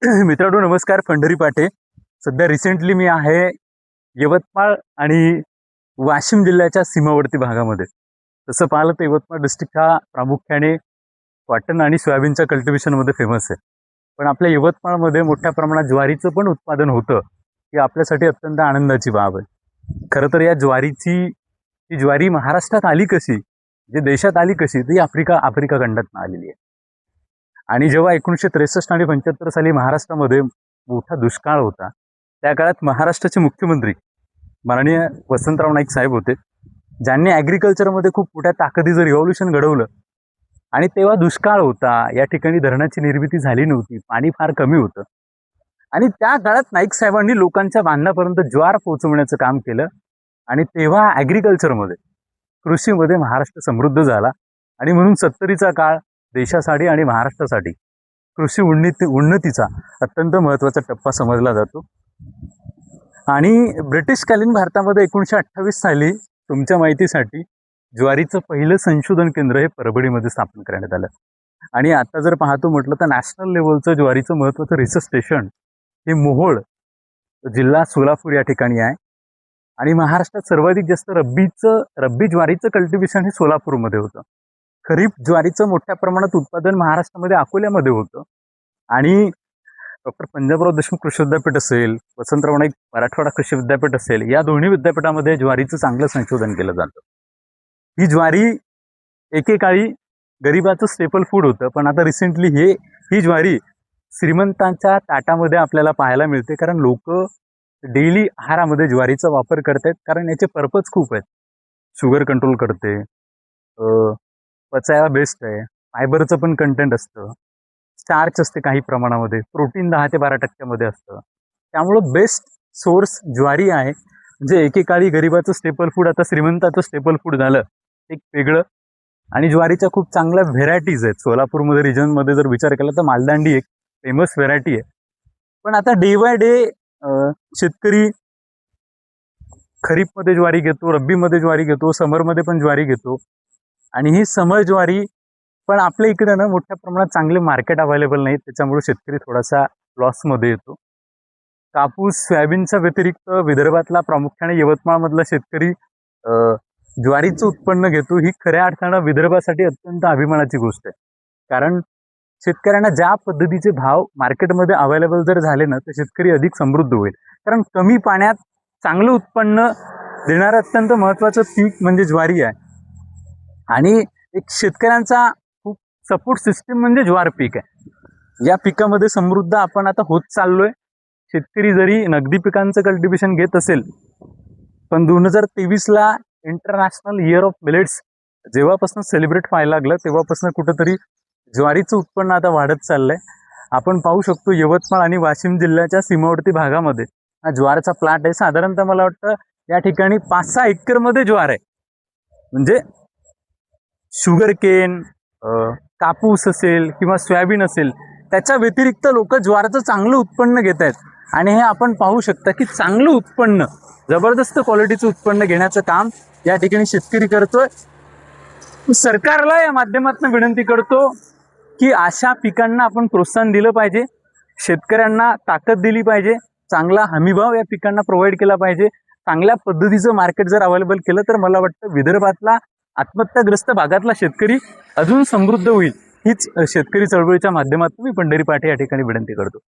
मित्रांनो नमस्कार. पंढरी पाटे. सध्या रिसेंटली मी आहे यवतमाळ आणि वाशिम जिल्ह्याच्या सीमावर्ती भागामध्ये. तसं पाहिलं तर यवतमाळ डिस्ट्रिक्ट हा प्रामुख्याने कॉटन आणि सोयाबीनच्या कल्टिव्हेशनमध्ये फेमस आहे. पण आपल्या यवतमाळमध्ये मोठ्या प्रमाणात ज्वारीचं पण उत्पादन होतं, ही आपल्यासाठी अत्यंत आनंदाची बाब आहे. खरं तर या ही ज्वारी महाराष्ट्रात आली कशी, जे देशात आली कशी, ती आफ्रिका खंडातून आलेली आहे. आणि जेव्हा 1963 आणि 75 साली महाराष्ट्रामध्ये मोठा दुष्काळ होता, त्या काळात महाराष्ट्राचे मुख्यमंत्री माननीय वसंतराव नाईक साहेब होते, ज्यांनी ॲग्रिकल्चरमध्ये खूप मोठ्या ताकदीचं रिव्हॉल्युशन घडवलं. आणि तेव्हा दुष्काळ होता, या ठिकाणी धरणाची निर्मिती झाली नव्हती, पाणी फार कमी होतं. आणि त्या काळात नाईक साहेबांनी लोकांच्या बांधापर्यंत ज्वार पोहोचवण्याचं काम केलं. आणि तेव्हा ॲग्रिकल्चरमध्ये, कृषीमध्ये महाराष्ट्र समृद्ध झाला. आणि म्हणून 70चा काळ देशासाठी आणि महाराष्ट्रासाठी कृषी उन्नतीचा अत्यंत महत्त्वाचा टप्पा समजला जातो. आणि ब्रिटिशकालीन भारतामध्ये 1928 साली तुमच्या माहितीसाठी ज्वारीचं पहिलं संशोधन केंद्र हे परभणीमध्ये स्थापन करण्यात आलं. आणि आता जर पाहतो म्हटलं तर नॅशनल लेवलचं ज्वारीचं महत्त्वाचं रिसर्च स्टेशन हे मोहोळ जिल्हा सोलापूर या ठिकाणी आहे. आणि महाराष्ट्रात सर्वाधिक जास्त रब्बी ज्वारीचं कल्टिव्हेशन हे सोलापूरमध्ये होतं. खरीप ज्वारीचं मोठ्या प्रमाणात उत्पादन महाराष्ट्रामध्ये अकोल्यामध्ये होतं. आणि डॉक्टर पंजाबराव देशमुख कृषी विद्यापीठ असेल, वसंतराव नाईक मराठवाडा कृषी विद्यापीठ असेल, या दोन्ही विद्यापीठामध्ये ज्वारीचं चांगलं संशोधन केलं जातं. ही ज्वारी एकेकाळी गरिबाचं स्टेपल फूड होतं, पण आता रिसेंटली ही ज्वारी श्रीमंतांच्या ताटामध्ये आपल्याला पाहायला मिळते. कारण लोक डेली आहारामध्ये ज्वारीचा वापर करतात, कारण याचे पर्पज खूप आहेत. शुगर कंट्रोल करते, पचायला बेस्ट आहे, फायबरचं पण कंटेंट असतं, स्टार्च असते काही प्रमाणामध्ये, प्रोटीन 10 ते 12% असतं. त्यामुळं बेस्ट सोर्स ज्वारी आहे. म्हणजे एकेकाळी गरिबाचं स्टेपल फूड आता श्रीमंताचं स्टेपल फूड झालं, एक वेगळं. आणि ज्वारीच्या खूप चांगल्या व्हेरायटीज आहेत. सोलापूरमध्ये रिजनमध्ये जर विचार केला तर मालदांडी एक फेमस व्हेरायटी आहे. पण आता डे बाय डे शेतकरी खरीपमध्ये ज्वारी घेतो, रब्बीमध्ये ज्वारी घेतो, समरमध्ये पण ज्वारी घेतो. आणि ही समर ज्वारी पण आपल्या इकडे ना मोठ्या प्रमाणात चांगले मार्केट अवेलेबल नाही, त्याच्यामुळे शेतकरी थोडासा लॉसमध्ये येतो. कापूस सोयाबीनच्या व्यतिरिक्त विदर्भातला प्रामुख्याने यवतमाळमधला शेतकरी ज्वारीचं उत्पन्न घेतो. ही खऱ्या अर्थानं विदर्भासाठी अत्यंत अभिमानाची गोष्ट आहे. कारण शेतकऱ्यांना ज्या पद्धतीचे भाव मार्केटमध्ये अवेलेबल जर झाले ना, तर शेतकरी अधिक समृद्ध होईल. कारण कमी पाण्यात चांगलं उत्पन्न देणारं अत्यंत महत्त्वाचं पीक म्हणजे ज्वारी आहे. आणि एक शेतकऱ्यांचा खूप सपोर्ट सिस्टीम म्हणजे ज्वार पीक आहे. या पिकामध्ये समृद्ध आपण आता होत चाललोय. शेतकरी जरी नगदी पिकांचं कल्टिव्हेशन घेत असेल, पण 2023ला इंटरनॅशनल इयर ऑफ मिलेट्स जेव्हापासून सेलिब्रेट व्हायला लागलं, तेव्हापासून कुठंतरी ज्वारीचं उत्पन्न आता वाढत चाललंय. आपण पाहू शकतो यवतमाळ आणि वाशिम जिल्ह्याच्या सीमावर्ती भागामध्ये हा ज्वारचा प्लॉट आहे. साधारणतः मला वाटतं या ठिकाणी 5-6 एकरमध्ये ज्वार आहे. म्हणजे शुगर केन, कापूस असेल किंवा सोयाबीन असेल, त्याच्या व्यतिरिक्त लोक ज्वाराचं चांगलं उत्पन्न घेत आहेत. आणि हे आपण पाहू शकता की चांगलं उत्पन्न, जबरदस्त क्वालिटीचं उत्पन्न घेण्याचं काम या ठिकाणी शेतकरी करतोय. सरकारला या माध्यमातून विनंती करतो की अशा पिकांना आपण प्रोत्साहन दिलं पाहिजे, शेतकऱ्यांना ताकद दिली पाहिजे, चांगला हमीभाव या पिकांना प्रोव्हाइड केला पाहिजे. चांगल्या पद्धतीचं मार्केट जर अवेलेबल केलं तर मला वाटतं विदर्भातला आत्महत्याग्रस्त भागातला शेतकरी अजून समृद्ध होईल. हीच शेतकरी चळवळीच्या माध्यमातून मी पंढरी पाटे या ठिकाणी विनंती करतो.